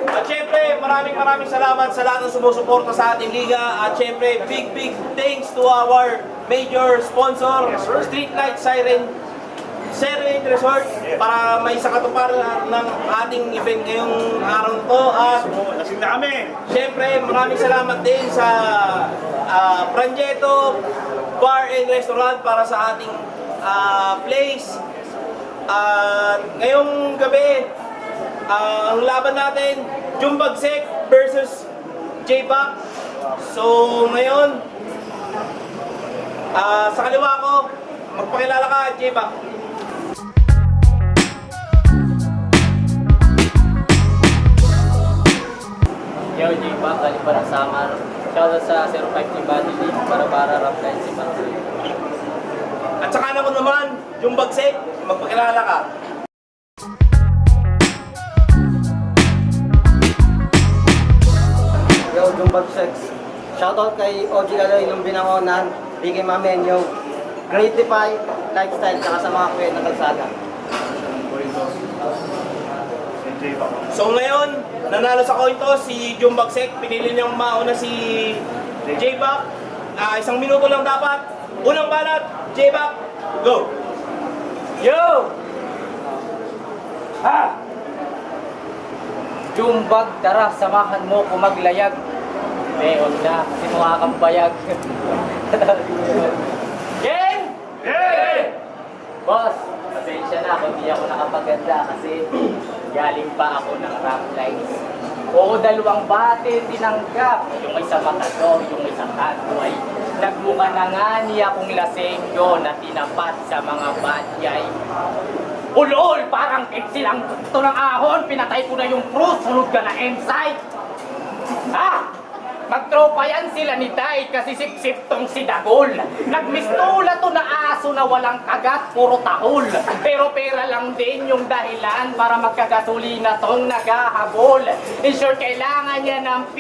At syempre, maraming salamat sa lahat ng sumusuporta sa ating liga. At syempre, big thanks to our major sponsor, Streetlight Siren Resort, para may sa katuparan ng ating event ngayong araw na to. At Lasing na kami. syempre, maraming salamat din sa Prangetto Bar and Restaurant para sa ating place. At ngayong gabi, ang laban natin, Jumbagsek versus J-Back. So ngayon, sa kaliwa ko, magpakilala ka, J-Back. Yo, J-Back, galing pa ng Samar. Shoutout sa 05 Body League para rap line si Patrick. At saka naman naman, Jumbagsek, magpakilala ka. Yo, Jumbagsek. Shoutout kay OG Aloy ng Binangonan, Bigay Mamenyo, Greatify, Lifestyle, saka sa mga kuya ng kalsada. So ngayon, nanalo sa coin toss si Jumbagsek. Pinili niyang mauna si J-Back. 1 minuto lang dapat. Unang balat, J-Back, go! Yo! Ha! Jumbag, tara, samahan mo ko maglayag. Huwag na, kasi mukha kang bayag. Gang! Hey! Boss, pasensya na kung di ako nakapaganda kasi galing pa ako ng rap lines. Oo, 2 bate tinanggap. Yung isa matado, yung isa kanto ay nagmukha na nga niya kung lasengyo na tinapat sa mga badyay. Ulol, parang silang ito ng ahon, pinatay ko na yung fruit, sunod ka na insight. Ha? Magtropa yan sila ni Day kasi sip-sip tong si Dagol. Nagmistula to na aso na walang kagat, puro tahol. Pero pera lang din yung dahilan para magkagasolina tong nagahabol. In short, kailangan niya ng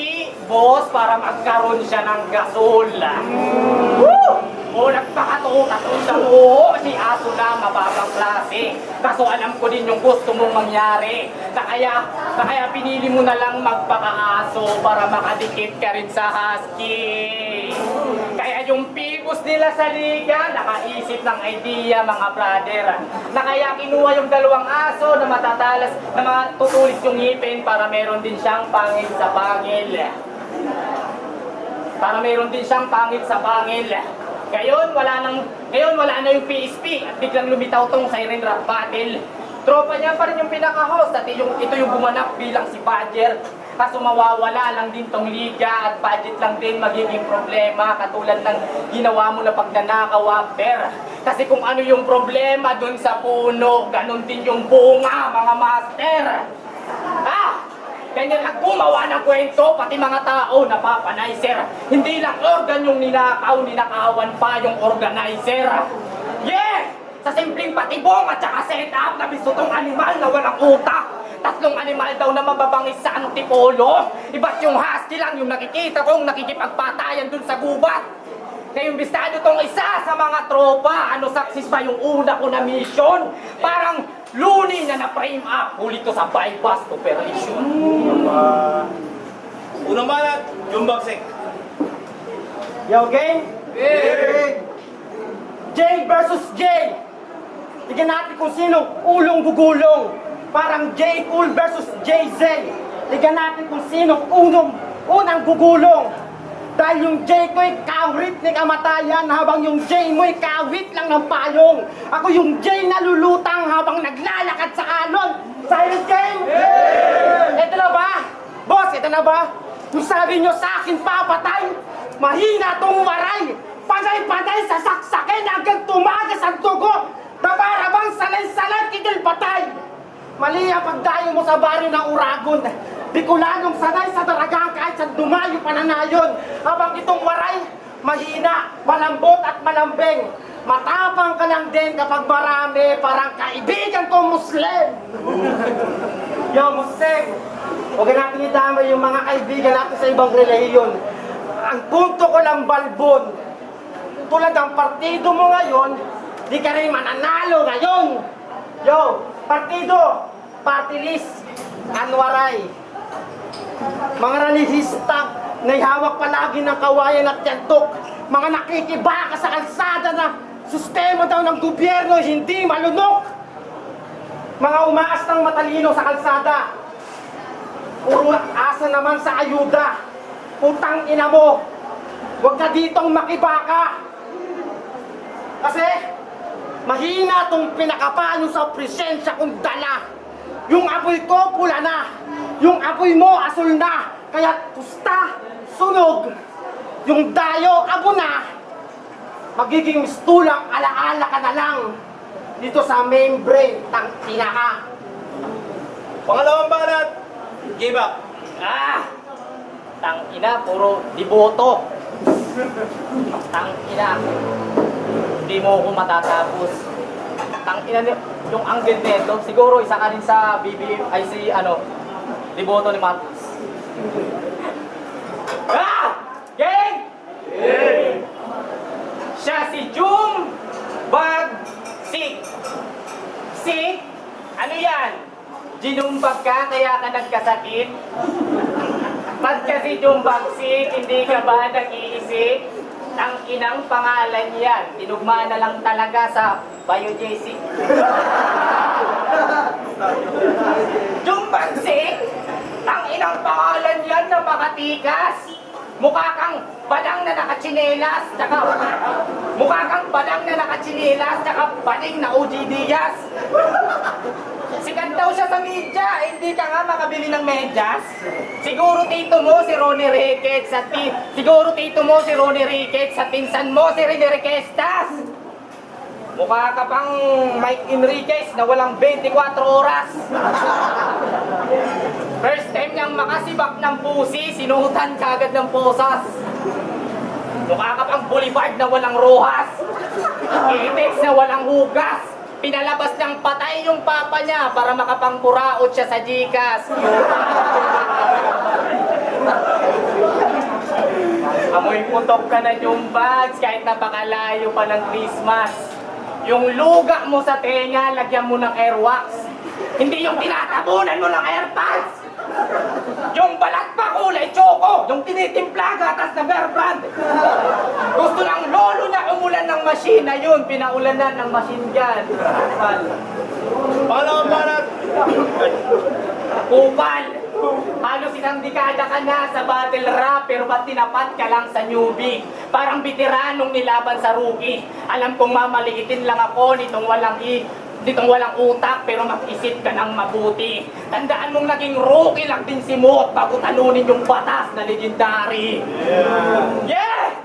boss para magkaroon siya ng gasol. Woo! O nagpakatuto sa buho, si aso na mababang klase. Kaso alam ko din yung gusto mong mangyari. Na kaya pinili mo na lang magpakaaso para makadikit ka rin sa husky. Kaya yung pibos nila sa liga, nakaisip ng idea mga brother. Na kaya kinuha yung 2 aso na matatalas, na matutulis yung ngipin para meron din siyang pangil sa pangil. Para meron din siyang pangil sa pangil. Ngayon wala na yung PSP at biglang lumitaw tong Siren Rap Battle. Tropa niya pa rin yung pinaka-host at ito yung gumanap bilang si Badger. Kaso mawawala lang din tong liga at budget lang din magiging problema katulad ng ginawa mo na pagnanakaw after. Kasi kung ano yung problema dun sa puno, ganun din yung bunga mga master. Ganyan ang gumawa ng kwento, pati mga tao napapanay, sir. Hindi lang organ yung ninakawan pa yung organizer. Yeah! Sa simpleng patibong at saka setup na bisto tong animal na walang utak. 3 animal daw na mababangis sa antipolo. Iba't yung husky lang yung nakikita kong nakikipagpatayan dun sa gubat. Kaya yung bistado tong isa sa mga tropa, success ba yung una ko na mission? Parang luni na na-frame up, huli to sa bypass operation. Unang balat, Jumbagsek. Yo, gang! Hey! J versus J! Tignan natin kung sino ulong gugulong. Parang J Cool versus JZ. Tignan natin kung sino unang gugulong. Dahil yung J ko'y kawit ni kamatayan habang yung J mo'y kawit lang ng payong. Ako yung J na lulutang habang naglalakad sa alon. Silent game! Yeah! Ito na ba? Boss, ito na ba? Yung sabi nyo sa akin papatay, mahina tong waray. Panay-panay sa saksakin hanggang tumagas ang dugo na para bang salay-salay kikil patay. Mali ang pagdayo mo sa baryo ng Uragon. Bikulanong sanay sa daragang kahit sa dumayo pananayon. Habang itong waray, mahina, malambot at malambing. Matapang ka lang din kapag marami, parang kaibigan kong Muslim. Yo, Muslim, huwag natin idamay yung mga kaibigan natin sa ibang relihiyon. Ang punto ko lang balbon, tulad ng partido mo ngayon, di ka rin mananalo ngayon. Yo, partido, party list, Anwaray. Mga relihista na hawak palagi ng kawayan at yantok, mga nakikibaka sa kalsada na sistema daw ng gobyerno hindi malunok. Mga umaastang matalino sa kalsada, puro asa naman sa ayuda. Putang ina mo, huwag ka ditong makibaka. Kasi, mahina tong pinakapa nyo sa presensya kong dala. Yung apoy ko pula na, yung apoy mo asul na. Kaya pusta, sunog, yung dayo abo na. Magiging mistulang alaala ka na lang dito sa membrane, tang pinaka. Pangalawang banat, give up. Tang ina, puro diboto. Tang ina, hindi mo ako matatapos. Tang ina, yung angle nito, siguro isa ka rin sa BBM, ay si diboto ni Marcos. Gang! Siya si Jung Bagsik. Sik? Ano yan? Ginumbag ka kaya ka nagkasakit? Ba't kasi Jung Bagsik, hindi ka ba nag-iisip? Ang inang pangalan yan, tinugma na lang talaga sa biojesic. Jung Bagsik? Ang inang pangalan yan na makatikas. Mukha kang badang na nakatsinelas, tsaka mukha kang badang na nakatsinelas, tsaka bading na OG Diaz. Sikat daw siya sa media, hindi ka nga makabili ng medyas. Siguro tito mo si Ronnie Ricketts at siguro tito mo si Ronnie Ricketts at pinsan mo si Rene Requestas. Mukha ka pang Mike Enriquez na walang 24 oras. First time niyang makasibak ng pusi, sinuhutan kagad ng posas. Mukha ka pang boulevard na walang rohas. Itex na walang hugas. Pinalabas niyang patay yung papa niya para makapangpuraot siya sa Gcash. Amoy putok ka na yung bags kahit napakalayo pa ng Christmas. Yung luga mo sa tenga, lagyan mo ng airwax. Hindi yung tinatabunan mo ng airpads. Yung balat pa kulay choco, yung tinitimpla gatas na Bear Brand. Gusto ng lolo niya umulan ng masina yun, pinaulanan ng machine gun. Pangalawang banat, Kupal! Halos isang dekada ka na sa battle rap pero ba't tinapat ka lang sa newbie? Parang veteranong nilaban sa rookie. Alam kong mamaliitin lang ako nitong walang utak pero mag-isip ka ng mabuti. Tandaan mong naging rookie lang din si Mot bago talunin yung batas na legendary. Yeah!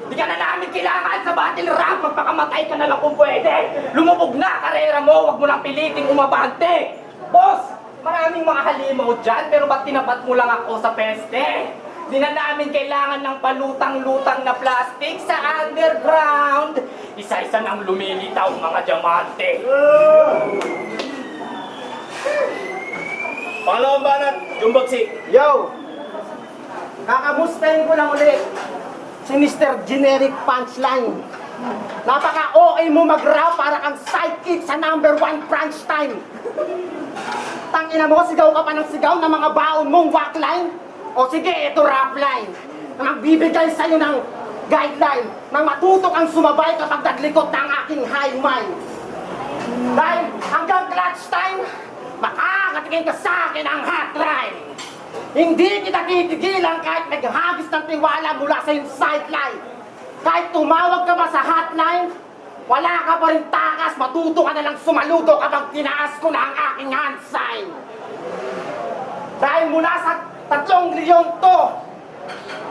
Di ka na namin kailangan sa battle rap, magpakamatay ka na lang kung pwede. Lumubog na karera mo, wag mo lang piliting umabante. Boss, maraming mga halimaw dyan pero ba't tinapat mo lang ako sa peste? Di na namin kailangan ng palutang-lutang na plastic sa underground. Isa-isa nang lumilitaw mga diamante. pangalawang banat, Jung Bagsik. Yo! Kakamustahin ko lang ulit si Mr. Generic Punchline. Napaka-okay mo mag-rap para kang sidekick sa #1 crunch time. Tangina mo, sigaw ka pa ng sigaw ng mga baon mong walkline. O sige, ito rap line na magbibigay sa'yo ng guideline na matuto kang sumabay kapag naglikot ng aking high mind. Dahil hanggang clutch time, makakatingin ka sa akin ang hotline. Hindi kita titigilan kahit naghagis ng tiwala mula sa iyong sideline. Kahit tumawag ka pa sa hotline, wala ka pa rin takas, matuto ka na lang sumaludo kapag tinaas ko na ang aking hand sign. Dahil mula sa 3 milyon to,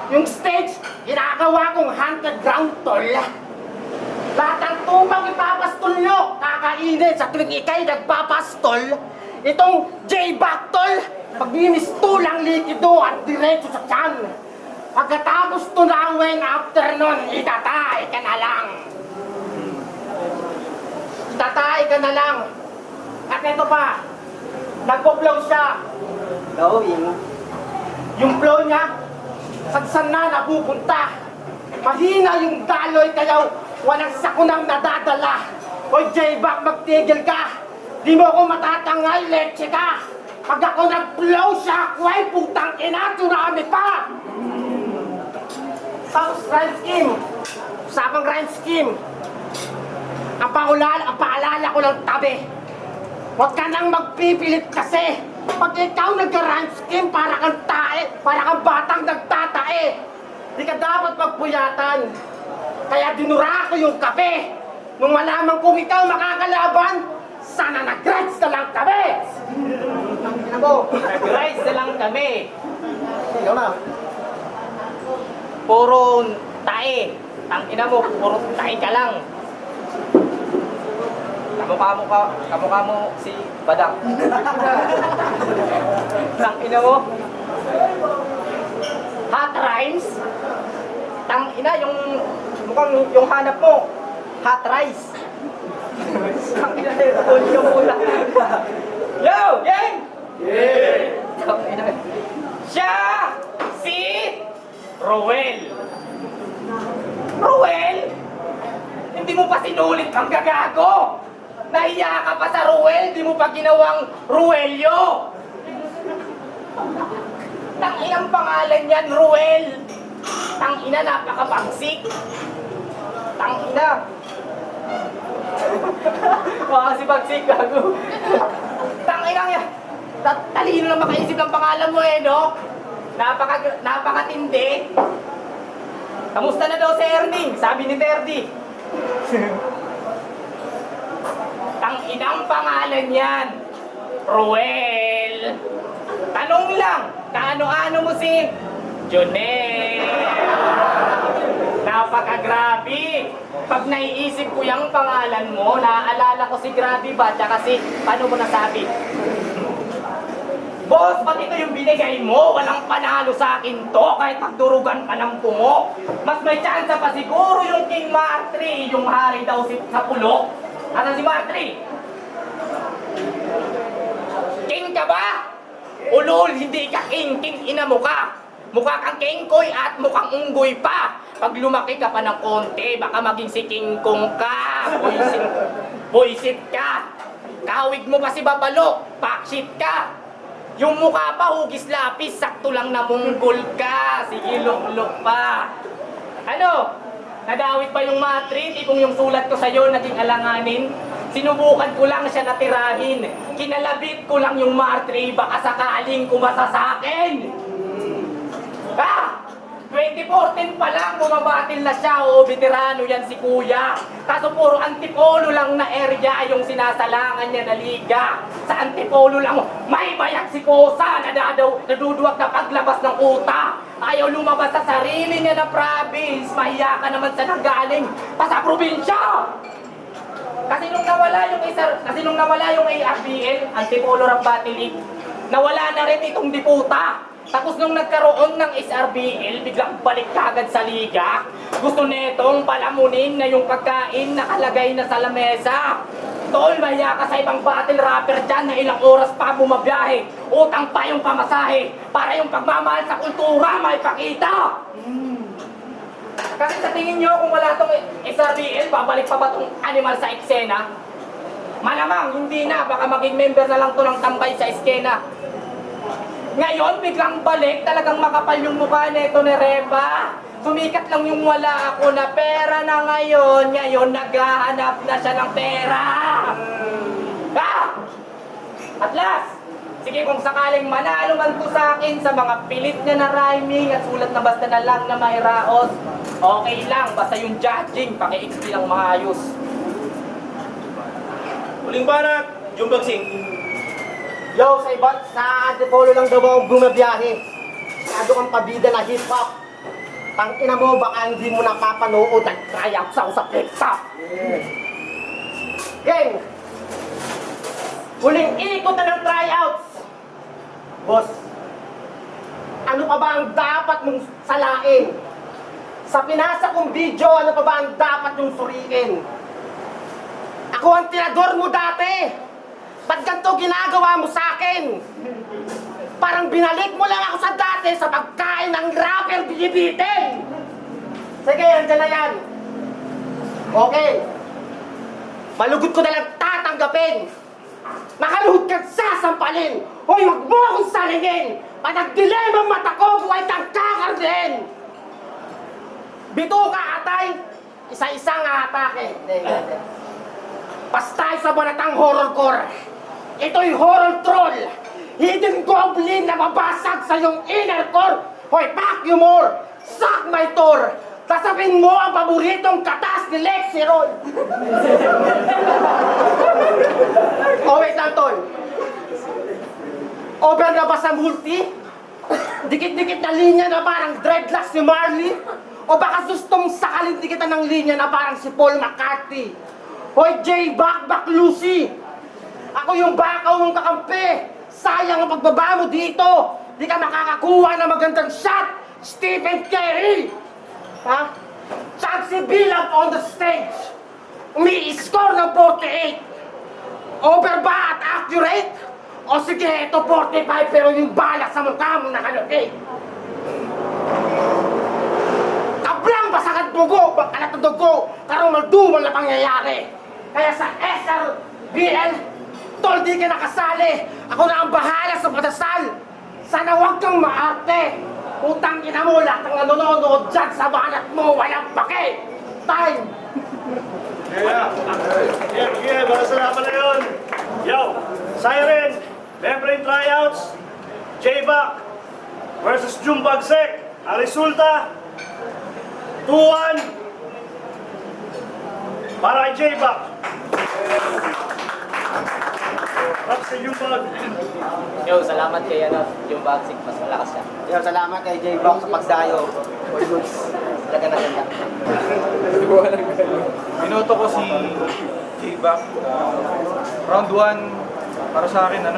yung stage, ginagawa kong haunted ground tol. Lahat ng tupang ipapastol nyo, kakainin sa tuwing ikay nagpapastol. Itong J-Bactol, paglimistulang likido at diretso sa tiyan. Pagkatapos tunawin after nun, itatay ka na lang. Itatay ka na lang. At ito pa, nagpo-flow siya. Flowing. Yung flow niya, saan na napupunta. Mahina yung daloy kaya walang sakunang nadadala. Hoy J-Bac, magtigil ka. Di mo ako matatangay, leche ka! Pag ako nag-blow shockwave, putang ina, tsunami pa! Tapos rhyme scheme. Usapang rhyme scheme. Ang paalala ko ng tabi. Huwag ka nang magpipilit kasi. Pag ikaw nag-rhyme scheme, para kang tae, para kang batang nagtatae. Di ka dapat magpuyatan. Kaya dinura ko yung kape. Nung malaman kong ikaw makakalaban, sana nag-rides na lang kami! Ano mo? Nag-rise na lang kami. Ikaw na. Puro tae. Tangina mo, puro tae ka lang. Kamukha mo si Badang. Tangina mo. Hot rhymes. Tangina yung mukhang yung hanap mo. Hot rice. Tangina yung muna. Yo, gang! Tangina. Siya si Rowel. Rowel? Hindi mo pa sinulit ang gagago! Nahiya ka pa sa Rowel, di mo pa ginawang Ruelio! Tanginang pangalan yan, Rowel! Tangina, napakabagsik! Tangina! Baka si bagsik, gago! Tanginang yan! Talino lang makaisip ng pangalan mo eh, no? Napakatindi! Kamusta na daw si Erning? Sabi ni Terdy. Tanginang pangalan yan. Ruel. Tanong lang, kaano-ano mo si Jonel? Napakagrabe. Pag naiisip ko yung pangalan mo, naaalala ko si Grabe ba? Tsaka si, paano mo nasabi? Boss, ba't ito yung binigay mo? Walang panalo sa akin to, kahit magdurugan pa ng pungo. Mas may chance pa siguro yung King Martri, yung hari daw sa pulo. Asan si Martri? King ka ba? Ulol, hindi ka king, king ina mo ka. Mukha kang kengkoy at mukhang unggoy pa. Pag lumaki ka pa ng konti, baka maging si King Kong ka. Boysit ka. Kahawig mo pa si Babalo, pakshit ka. Yung mukha pa, hugis lapis, sakto lang na munggol ka. Sige, luk-luk pa. Ano? Nadawit pa yung matri, tipong yung sulat ko sa'yo naging alanganin. Sinubukan ko lang siya natirahin. Kinalabit ko lang yung matri, baka sakaling kumasa sa akin. Ah! 2014 pa lang, bumabatil na siya, o veterano yan si kuya. Kaso puro antipolo lang na area yung sinasalangan niya na liga. Sa antipolo lang, may bayak si Kosa na naduduwag na paglabas ng uta. Ayaw lumabas sa sarili niya na province, mahiya ka naman sa nanggaling pa sa probinsya. Kasi nung nawala yung ARBL, Antipolo Rap Battle League, nawala na rin itong diputa. Tapos nung nagkaroon ng SRBL, biglang balik kagad sa liga. Gusto netong palamunin na yung pagkain nakalagay na sa lamesa. Tol, mahiya ka sa ibang battle rapper dyan na ilang oras pa bumabiyahe. Utang pa yung pamasahe para yung pagmamahal sa kultura may pakita. Kasi sa tingin nyo, kung wala tong SRBL, babalik pa ba tong animal sa eksena? Malamang, hindi na. Baka maging member na lang to ng tambay sa eskena. Ngayon, biglang balik, talagang makapal yung mukha nito ni Reba. Sumikat lang yung wala ako na pera na ngayon. Ngayon, naghahanap na siya ng pera. Ah! At last, sige kung sakaling manalo man to sa akin sa mga pilit niya na rhyming at sulat na basta na lang na may raos, okay lang, basta yung judging, paki-XP lang maayos. Huling banat, Jumbagsing. Yo, sa Antipolo lang daw ako bumabiyahe. Masyado kang pabida na hip-hop. Tangina mo, baka hindi mo napapanood at tryout sa flip-top. Gang! Huling ikot na ng tryouts! Boss, ano pa ba ang dapat mong salain? Sa pinasa kong video, ano pa ba ang dapat mong suriin? Ako ang tinador mo dati! Ba't ganito ginagawa mo sa akin? Parang binalik mo lang ako sa dati sa pagkain ng rapper binibitin! Sige, andyan na yan. Okay. Malugod ko na lang tatanggapin Nakaluhod ka't sasampalin! Hoy, wag mo akong salingin! Patagdilim ang mata ko, buhay kang kakardihin! Bito ka, atay! Isa-isang atake. Pastay sa banatang horrorcore. Ito'y horror troll. Hidden goblin na mabasag sa iyong inner core. Hoy, pack you more! Suck my tour! Tasapin mo ang paboritong katas ni Lexi Roll! Oh, wait lang, tol. Over na ba sa multi? Dikit-dikit na linya na parang dreadlocks ni Marley? O baka gustong sakalin kita ng linya na parang si Paul McCartney? Hoy, J-Back Lucy! Ako yung bakaw mong kakampi! Sayang ang pagbaba mo dito! Di ka makakakuha ng magandang shot! Stephen Curry! Ha? Chansey Bilal on the stage! Umi-score ng 48! Over ba at accurate? O sige, ito 45 pero yung bala sa mukha mo nakalagay! Kablang basagad dugo, bakalat ng dugo, karong maldumal na pangyayari. Kaya sa SRBL, tol di ka nakasali. Ako na ang bahala sa padasal. Sana huwag kang maarte. Utang ina mo, lahat ng nanonood dyan sa banat mo, walang pake. Time! Yeah, para sa laban na yun. Yo, Siren, membrane tryouts, J-Back versus Jumbagsek. Ang resulta, 2-1 para kay J-Back. Tapos kay Jumbag. Yo, salamat kay yung Bagsik, mas malakas siya. Yo, salamat kay J-Box sa pagdayo. All goods. Talaga na ganda. Binoto ko si J-Back. Round 1, para sa akin,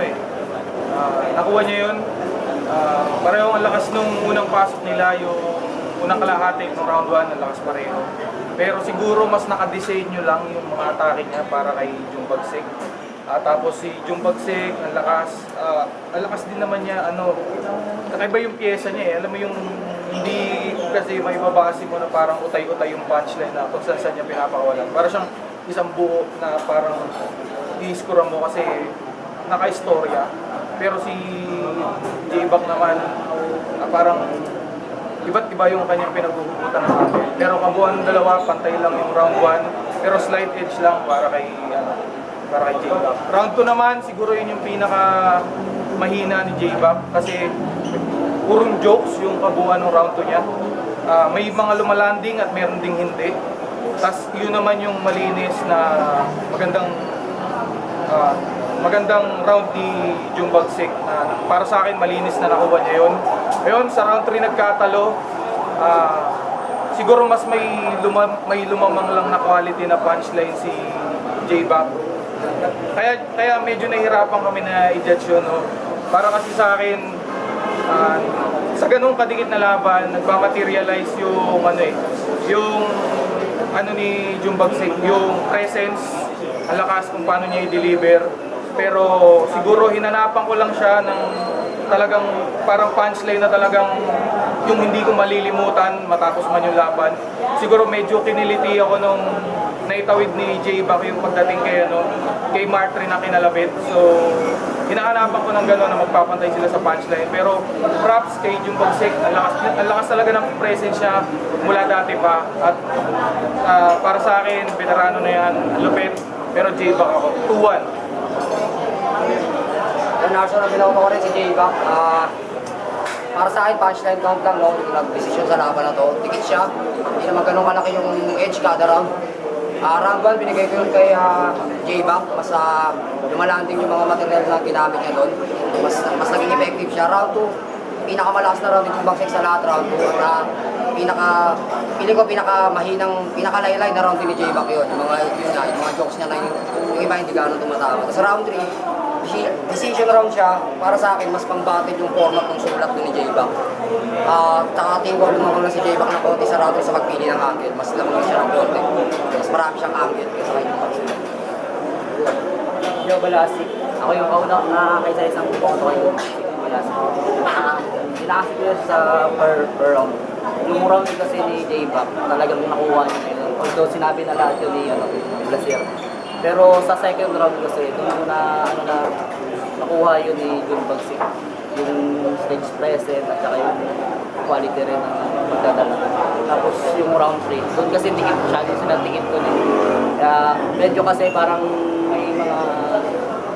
nakuha niya yun. Pareho ang lakas nung unang pasok nila, yung unang kalahati ng round 1, ang lakas pareho. Pero siguro mas nakadesenyo lang yung mga atake niya para kay Jumbagsik. Tapos si Jumbagsik, ang lakas din naman niya, kakaiba yung pyesa niya eh. Alam mo yung hindi kasi may babase mo na parang utay-utay yung punchline na kung saan niya pinapakawalan. Para siyang isang buo na parang i-score mo kasi naka-istorya. Pero si J-Back naman, parang iba't iba yung kanyang pinaghuhugutan ng atin. Pero kabuuan ng dalawa, pantay lang yung round 1. Pero slight edge lang para kay J-Back. Round 2 naman, siguro yun yung pinaka mahina ni J-Back kasi purong jokes yung kabuuan ng round 2 niya. May mga lumalanding at meron ding hindi. Tapos yun naman yung malinis na magandang round ni Jumbagsik na para sa akin malinis na nakuha niya yun. Ayun, sa round 3 nagkatalo. Siguro mas may lumamang lang na quality na punchline si J-Back. Kaya medyo nahihirapan kami na i-judge yun. No? Para kasi sa akin, sa ganung kadikit na laban, nagmamaterialize yung ni Jumbagsik, yung presence, ang lakas kung paano niya i-deliver. Pero siguro hinanapan ko lang siya ng talagang parang punchline na talagang yung hindi ko malilimutan matapos man yung laban. Siguro medyo kiniliti ako nung naitawid ni J-Back yung pagdating kay Martry na kinalabit. So hinahanapan ko ng gano'n na magpapantay sila sa punchline. Pero props kay Jumbagsik, ang lakas talaga ng presence niya mula dati pa. At para sa akin, veterano na yan, lupit. Pero J-Back ako, 2-1. Naso na binaw ko rin si J-Back. Para sa akin, punchline count lang, no? Nag-decision sa laban na to. Tikit siya. Hindi naman ganun kalaki yung edge kada round. Round 1, binigay ko yun kay J-Back. Mas lumalanding yung mga material na ginamit niya doon. Mas naging effective siya. Round 2, pinakamalakas na round yung Bagsik sa lahat. Round 2. At piling ko pinakalaylay na round din ni J-Back yun. Yung mga jokes niya na yung iba hindi gano'n tumatawa. Tapos round 3, decision round siya. Para sa akin, mas pang-batid yung format ng sulat ni J-Back. Tsaka tingin ko lumabang na si J-Back ng konti sa round 3 sa pagpili ng angle. Mas lamang siya ng konti. Mas marami siyang angle kaysa kay Bagsik. Yo, Balasik. Ako yung kauna kaysa isang bumoto kay Balasik. Sinakasik ko sa per round. Yung round kasi ni J-Back, talagang nakuha niya. Although sinabi na lahat yun ni Blasier. Pero sa second round kasi, doon na, nakuha yun ni Jun Bagsik. Yung stage present at saka yung quality rin ng pagdadala. Tapos yung round 3, doon kasi tikit siya, yung sinatikit ko din. Kaya medyo kasi parang may mga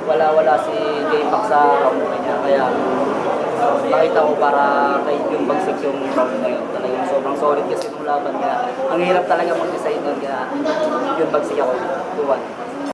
wala si J-Pac sa round 3 niya. Kaya nakita ko para kay Jun Bagsik yung round na yun. Talagang sobrang solid kasi nung laban. Kaya ang hirap talaga mag-decide doon. Kaya Jun Bagsik ako, 2-1.